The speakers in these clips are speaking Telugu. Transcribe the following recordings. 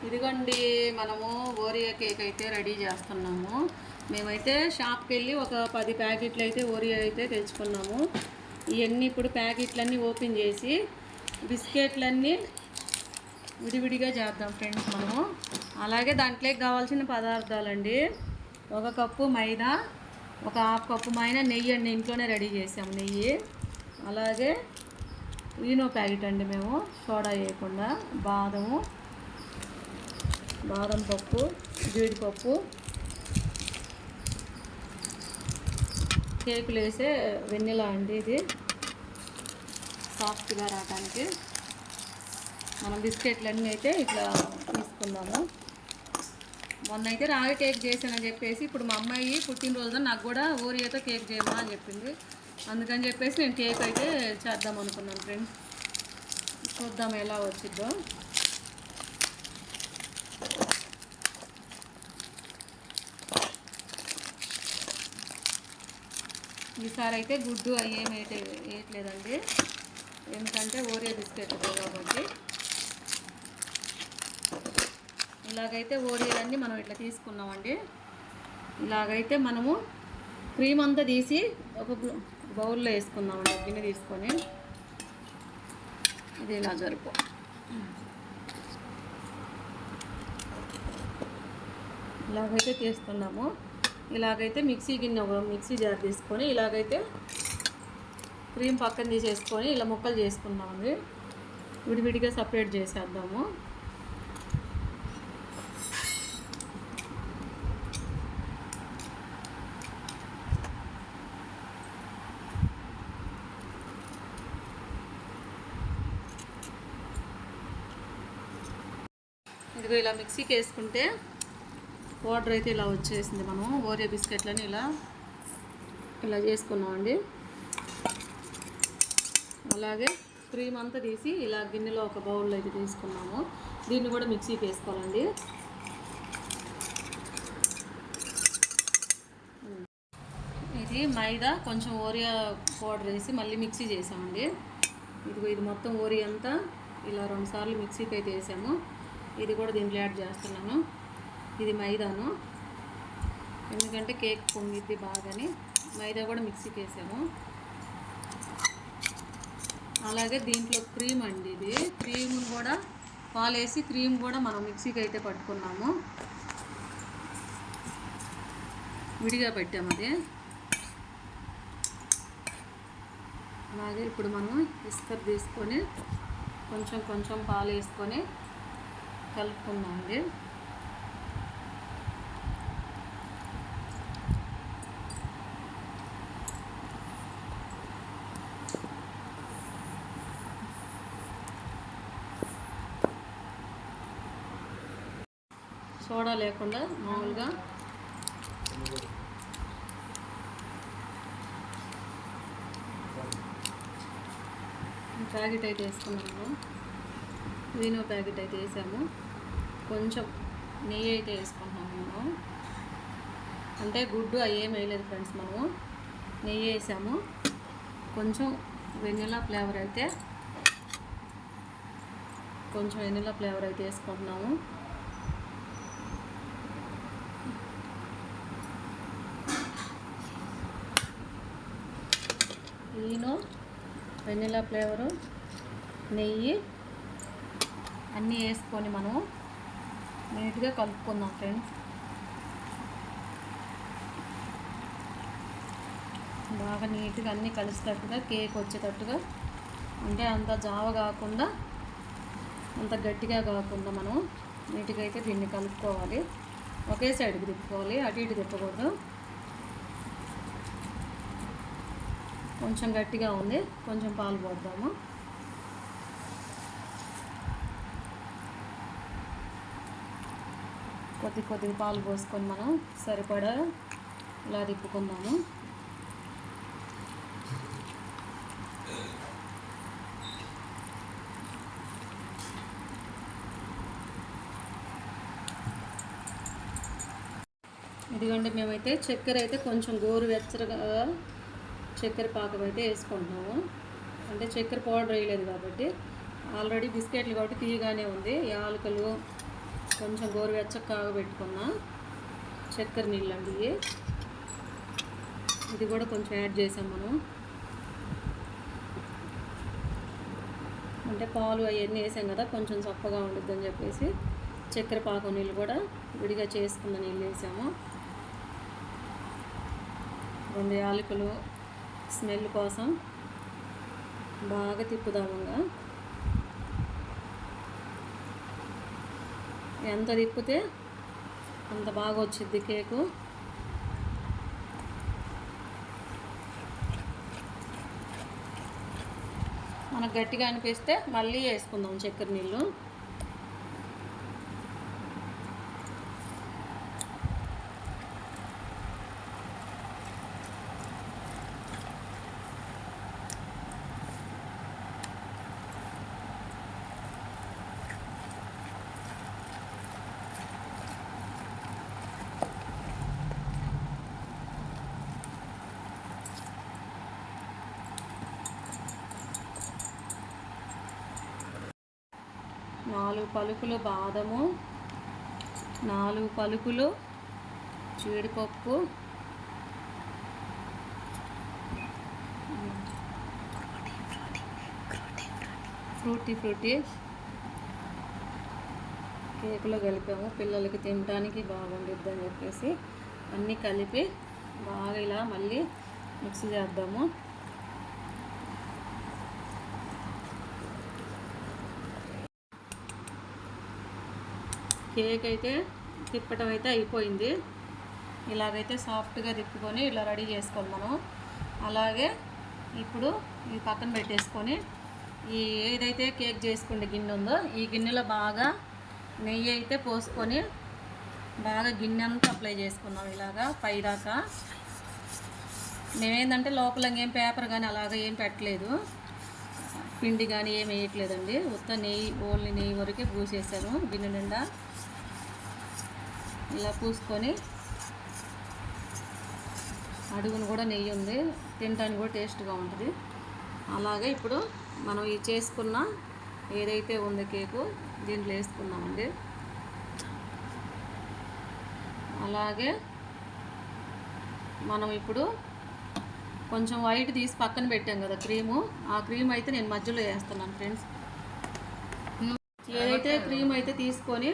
ఇదిగోండి మనము ఓరియో కేక్ అయితే రెడీ చేస్తున్నాము. మేమైతే షాప్కి వెళ్ళి ఒక 10 ప్యాకెట్లు అయితే ఓరియో అయితే తెచ్చుకున్నాము. ఇవన్నీ ఇప్పుడు ప్యాకెట్లన్నీ ఓపెన్ చేసి బిస్కెట్లన్నీ విడివిడిగా చేద్దాం ఫ్రెండ్స్ మనము. అలాగే దాంట్లోకి కావాల్సిన పదార్థాలండి, 1 కప్పు మైదా, ఒక 1/2 కప్పు నెయ్యి అండి, ఇంట్లోనే రెడీ చేసాము నెయ్యి. అలాగే ఈనో ప్యాకెట్ అండి, మేము సోడా వేయకుండా, బాదం పప్పు, జీడిపప్పు, కేకులు వేసే వెన్నెలా అండి, ఇది సాఫ్ట్గా రావడానికి. మనం బిస్కెట్లన్నీ అయితే ఇట్లా తీసుకుందాము. మొన్న అయితే రాగి కేక్ చేశానని చెప్పేసి ఇప్పుడు మా అమ్మాయి పుట్టినరోజు నాకు కూడా ఓరియోతో కేక్ చేయమా అని చెప్పింది. అందుకని చెప్పేసి నేను కేక్ అయితే చేద్దాం అనుకున్నాను ఫ్రెండ్స్. చూద్దాం ఎలా వచ్చిద్దో. ఈసారి అయితే గుడ్డు ఏమైతే వేయట్లేదండి, ఎందుకంటే ఓరియో బిస్కెట్ కాబట్టి. ఇలాగైతే ఓరియోలన్నీ మనం ఇట్లా తీసుకున్నామండి. ఇలాగైతే మనము క్రీమ్ అంతా తీసి ఒక బౌల్లో వేసుకుందామండి, గిన్నె తీసుకొని. ఇది ఇలా జరుపు. ఇలాగైతే చేస్తున్నాము. ఇలాగైతే మిక్సీ గిన్నె, ఒక మిక్సీ జార్ తీసుకొని ఇలాగైతే క్రీమ్ పక్కన తీసేసుకొని ఇలా ముక్కలు చేసుకుందామండి. విడివిడిగా సపరేట్ చేసేద్దాము. ఇదిగో ఇలా మిక్సీకి వేసుకుంటే పౌడర్ అయితే ఇలా వచ్చేసింది. మనం ఓరియో బిస్కెట్లని ఇలా చేసుకున్నామండి. అలాగే క్రీమ్ అంతా తీసి ఇలా గిన్నెలో ఒక బౌల్లో అయితే తీసుకున్నాము. దీన్ని కూడా మిక్సీకి వేసుకోవాలండి. ఇది మైదా కొంచెం ఓరియో పౌడర్ వేసి మళ్ళీ మిక్సీ చేసామండి. ఇది మొత్తం ఓరియో అంతా ఇలా 2 సార్లు మిక్సీకి అయితే వేసాము. ఇది కూడా దీంట్లో యాడ్ చేస్తున్నాను. ఇది మైదాను, ఎందుకంటే కేక్ పొంగిద్ది బాగాని మైదా కూడా మిక్సీకి వేసాము. అలాగే దీంట్లో క్రీమ్ అండి, ఇది క్రీమ్ కూడా పాలు వేసి క్రీమ్ కూడా మనం మిక్సీకి అయితే పట్టుకున్నాము, విడిగా పెట్టాము అది. అలాగే ఇప్పుడు మనం విస్కర్ తీసుకొని కొంచెం పాలు వేసుకొని కలుపుకున్నామండి. సోడా లేకుండా మామూలుగా ప్యాకెట్ అయితే వేసుకున్నాము. వీనో ప్యాకెట్ అయితే వేసాము. కొంచెం నెయ్యి అయితే వేసుకుంటున్నాము మేము. అంటే గుడ్డు అవి ఏం వేయలేదు ఫ్రెండ్స్, మనము నెయ్యి వేసాము. కొంచెం వెనిలా ఫ్లేవర్ అయితే వేసుకుంటున్నాము. ఈనో, వెనిలా ఫ్లేవరు, నెయ్యి అన్నీ వేసుకొని మనం నీట్గా కలుపుకుందాం ఫ్రెండ్స్. బాగా నీట్గా అన్నీ కలిసేటట్టుగా, కేక్ వచ్చేటట్టుగా, అంటే అంత జావ కాకుండా అంత గట్టిగా కాకుండా మనం నీట్గా అయితే దీన్ని కలుపుకోవాలి. ఒకే సైడ్కి తిప్పుకోవాలి, అటు ఇటు తిప్పకూడదు. కొంచెం గట్టిగా ఉంది, కొంచెం పాలు పోద్దాము. కొద్దిగా పాలు పోసుకొని మనం సరిపడా ఇలా తిప్పుకుందాము. ఇదిగోండి మేమైతే చక్కెర అయితే కొంచెం గోరువెచ్చగా చక్కెర పాకం అయితే వేసుకుంటున్నాము. అంటే చక్కెర పౌడర్ వేయలేదు కాబట్టి, ఆల్రెడీ బిస్కెట్లు కాబట్టి తీయగానే ఉంది. యాలకులు, కొంచెం గోరువెచ్చగా కాగబెట్టుకున్న చక్కెర నీళ్ళు అండి ఇది కూడా కొంచెం యాడ్ చేసాం మనం. అంటే పాలు అవన్నీ వేసాం కదా, కొంచెం చప్పగా ఉండిద్దని చెప్పేసి చక్కెర పాకం నీళ్ళు కూడా విడిగా చేసుకున్న నీళ్ళు వేసాము. 2 యాలకులు స్మెల్ కోసం బాగా తిప్పుదాముగా. ఎంత తిప్పితే అంత బాగా వచ్చింది కేకు. మనకు గట్టిగా అనిపిస్తే మళ్ళీ వేసుకుందాం చక్కెర నీళ్ళు. నాలుగు పలుకులు బాదము, 4 పలుకులు జీడిపప్పు, ఫ్రూటీ కేకులో కలిపాము. పిల్లలకి తినడానికి బాగుండిద్ది అని చెప్పేసి అన్నీ కలిపి బాగా ఇలా మళ్ళీ మిక్స్ చేద్దాము. కేక్ అయితే తిప్పటం అయితే అయిపోయింది. ఇలాగైతే సాఫ్ట్గా తిప్పుకొని ఇలా రెడీ చేసుకోవాలి మనం. అలాగే ఇప్పుడు ఈ పక్కన పెట్టేసుకొని ఈ ఏదైతే కేక్ చేసుకునే గిన్నె ఉందో ఈ గిన్నెలో బాగా నెయ్యి అయితే పోసుకొని బాగా గిన్నె అంతా అప్లై చేసుకున్నాం. ఇలాగా పైదాకా మేమేంటంటే లోపల ఏం పేపర్ కానీ అలాగ ఏం పెట్టలేదు, పిండి కానీ ఏం వేయట్లేదండి. ఉత్త నెయ్యి, ఓన్లీ నెయ్యి వరకే పూసేసాను గిన్నె నిండా. ఇలా పూసుకొని అడుగును కూడా నెయ్యి ఉంది, తినడానికి కూడా టేస్ట్గా ఉంటుంది. అలాగే ఇప్పుడు మనం ఈ చేసుకున్న ఏదైతే ఉందో కేకు దీంట్లో వేసుకున్నామండి. అలాగే మనం ఇప్పుడు కొంచెం వైట్ తీసి పక్కన పెట్టాం కదా క్రీము, ఆ క్రీమ్ అయితే నేను మధ్యలో వేస్తున్నాను ఫ్రెండ్స్. ఏదైతే క్రీమ్ అయితే తీసుకొని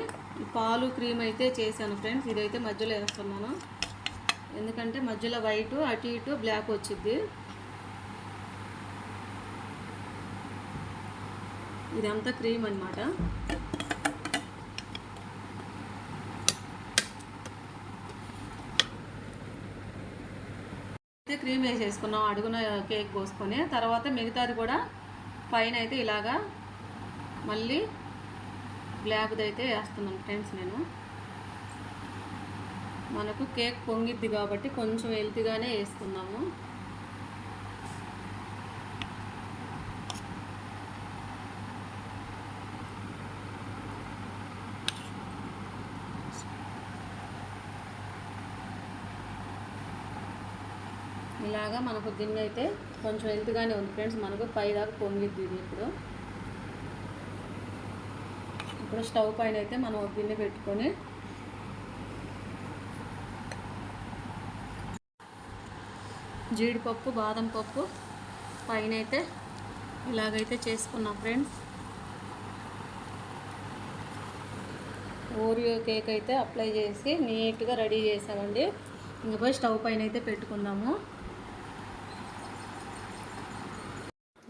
పాలు క్రీమ్ అయితే చేశాను ఫ్రెండ్స్, ఇదైతే మధ్యలో వేస్తున్నాను. ఎందుకంటే మధ్యలో వైట్ అటు ఇటు బ్లాక్ వచ్చింది. ఇదంతా క్రీమ్ అన్నమాట. అయితే క్రీమ్ వేసేసుకున్నాం అడుగున కేక్ పోసుకొని. తర్వాత మిగతాది కూడా పైన అయితే ఇలాగా మళ్ళీ బ్లాక్ది అయితే వేస్తున్నాను ఫ్రెండ్స్ నేను. మనకు కేక్ పొంగిద్ది కాబట్టి కొంచెం హెల్తీగానే వేసుకున్నాము. ఇలాగా మనకు గిన్నె అయితే కొంచెం హెల్తీగానే ఉంది ఫ్రెండ్స్. మనకు పైదాకా పొంగిద్ది ఇది. ఇప్పుడు స్టవ్ పైన అయితే మనం ఒక గిన్నె పెట్టుకొని జీడిపప్పు, బాదం పప్పు పైన అయితే ఇలాగైతే చేసుకున్నాం ఫ్రెండ్స్. ఓరియో కేక్ అయితే అప్లై చేసి నీట్గా రెడీ చేసామండి. ఇంకా పోయి స్టవ్ పైన అయితే పెట్టుకుందాము.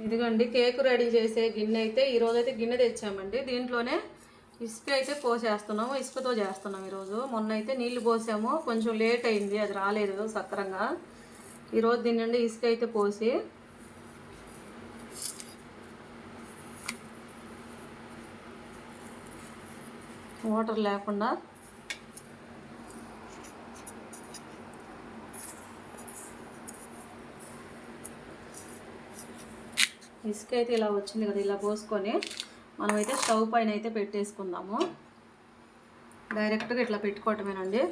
ఇదిగోండి కేక్ రెడీ చేసే గిన్నె అయితే ఈరోజైతే గిన్నె తెచ్చామండి. దీంట్లోనే ఇసుక అయితే పోసేస్తున్నాము. ఇసుకతో చేస్తున్నాం ఈరోజు. మొన్న అయితే నీళ్లు పోసాము, కొంచెం లేట్ అయింది, అది రాలేదు సక్రంగా. ఈరోజు దీని నుండి ఇసుక అయితే పోసి వాటర్ లేకుండా ఇసుక అయితే ఇలా వచ్చింది కదా, ఇలా పోసుకొని మనమైతే స్టవ్ పైన అయితే పెట్టేసుకుందాము. డైరెక్ట్గా ఇట్లా పెట్టుకోవటమేనండి.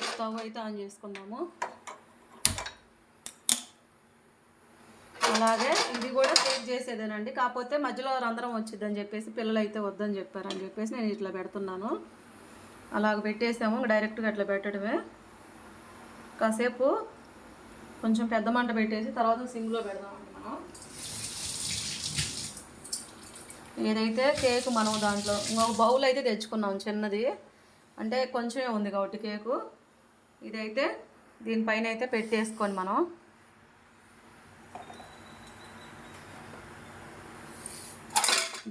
స్టవ్ అయితే ఆన్ చేసుకుందాము. అలాగే ఇది కూడా కేక్ చేసేదేనండి, కాకపోతే మధ్యలో రంధ్రం వచ్చిందని చెప్పేసి పిల్లలు అయితే వద్దని చెప్పారని చెప్పేసి నేను ఇట్లా పెడుతున్నాను. అలాగ పెట్టేసాము, డైరెక్ట్గా అట్లా పెట్టడమే. కాసేపు కొంచెం పెద్ద మంట పెట్టేసి తర్వాత సిమ్లో పెడదామండి మనం. ఏదైతే కేకు మనం దాంట్లో ఇంకొక బౌల్ అయితే తెచ్చుకున్నాం చిన్నది, అంటే కొంచెమే ఉంది కాబట్టి కేకు. ఇదైతే దీనిపైన అయితే పెట్టేసుకొని మనం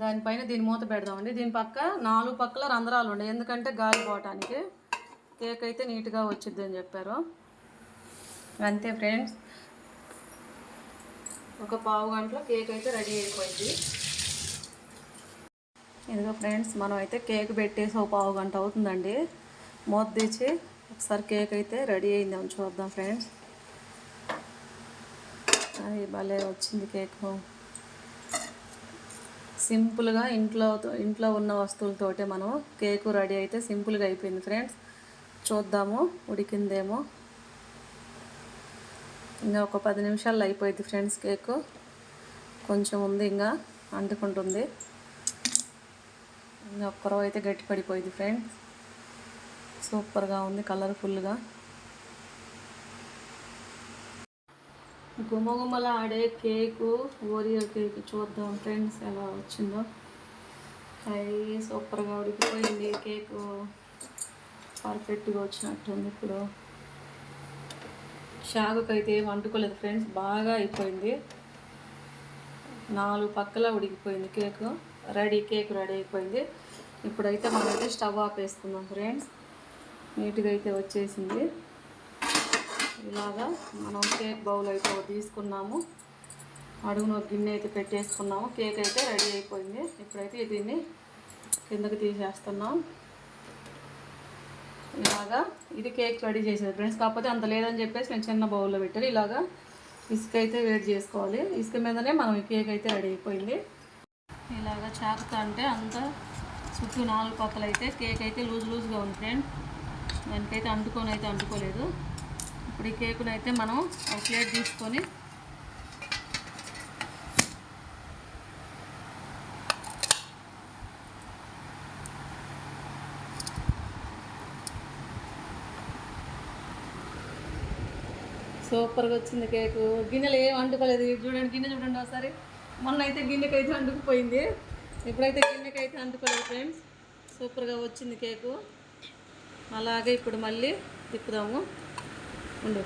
దానిపైన దీని మూత పెడదామండి. దీని పక్క 4 పక్కల రంధ్రాలు ఉన్నాయి, ఎందుకంటే గాలి పోవటానికి. కేక్ అయితే నీట్గా వచ్చింది అని చెప్పారు. అంతే ఫ్రెండ్స్, ఒక పావు గంటలో కేక్ అయితే రెడీ అయిపోయింది. ఇదిగో ఫ్రెండ్స్, మనం అయితే కేక్ పెట్టేసి ఒక పావు గంట అవుతుందండి. మూత తీసి ఒకసారి కేక్ అయితే రెడీ అయిందేమో చూద్దాం ఫ్రెండ్స్. అది భలే వచ్చింది కేకు. సింపుల్గా ఇంట్లో ఉన్న వస్తువులతోటే మనం కేకు రెడీ అయితే సింపుల్గా అయిపోయింది ఫ్రెండ్స్. చూద్దాము ఉడికిందేమో. ఇంకా ఒక 10 నిమిషాల్లో అయిపోయింది ఫ్రెండ్స్ కేకు. కొంచెం ఉంది, ఇంకా అంటుకుంటుంది. ఇంకా ఒక్కరో అయితే గట్టి పడిపోయింది ఫ్రెండ్స్. సూపర్గా ఉంది, కలర్ఫుల్గా. గుమగుమల ఆడే కేకు, ఓరియో కేక్ చూద్దాం ఫ్రెండ్స్ ఎలా వచ్చిందో. అవి సూపర్గా ఉడికిపోయింది కేకు, పర్ఫెక్ట్గా వచ్చినట్టుంది. ఇప్పుడు షాగుకైతే ఏం అంటుకోలేదు ఫ్రెండ్స్, బాగా అయిపోయింది. 4 పక్కల ఉడికిపోయింది కేకు. కేక్ రెడీ అయిపోయింది. ఇప్పుడైతే మనమైతే స్టవ్ ఆపేసుకుందాం ఫ్రెండ్స్. నీట్గా అయితే వచ్చేసింది. ఇలాగా మనం కేక్ బౌల్ అయితే తీసుకున్నాము, అడుగున ఒక గిన్నె అయితే పెట్టేసుకున్నాము. కేక్ అయితే రెడీ అయిపోయింది. ఇప్పుడైతే దీన్ని కిందకి తీసేస్తున్నాం. ఇలాగా ఇది కేక్ రెడీ చేసేది ఫ్రెండ్స్, కాకపోతే అంత లేదని చెప్పేసి నేను చిన్న బౌల్లో పెట్టాను. ఇలాగా ఇసుక అయితే వేడి చేసుకోవాలి. ఇసుక మీదనే మనం ఈ కేక్ అయితే రెడీ అయిపోయింది. ఇలాగా చాకుతా అంటే అంతా చుట్టూ 4 పక్కల అయితే కేక్ అయితే లూజ్గా ఉంది ఫ్రెండ్. దానికైతే అంటుకోలేదు. ఇప్పుడు ఈ కేకుని అయితే మనం ఒక ప్లేట్ తీసుకొని సూపర్గా వచ్చింది కేకు. గిన్నెలు ఏం అంటుకోలేదు. చూడండి, గిన్నె చూడండి ఒకసారి. మొన్న అయితే గిన్నెకైతే అంటుకుపోయింది, ఇప్పుడైతే గిన్నెకైతే అంటుకోలేదు ఫ్రెండ్స్. సూపర్గా వచ్చింది కేకు. అలాగే ఇప్పుడు మళ్ళీ తిప్పుదాము. ఉండు.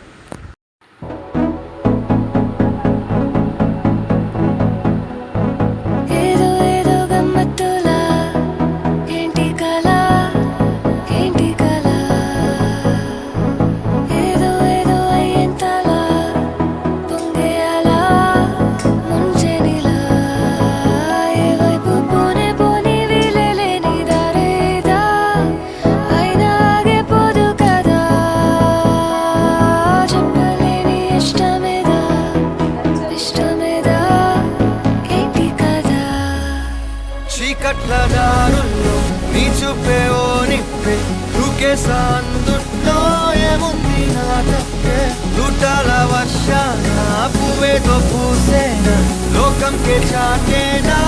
కట్లదారుల్లో నీ చూపే ఓ నిప్పే దూకేసా అందుట్లో ఏముంది నా తప్పే లూటాల వర్షాన పువ్వేతో పూసేనా లోకంకే చాటేనా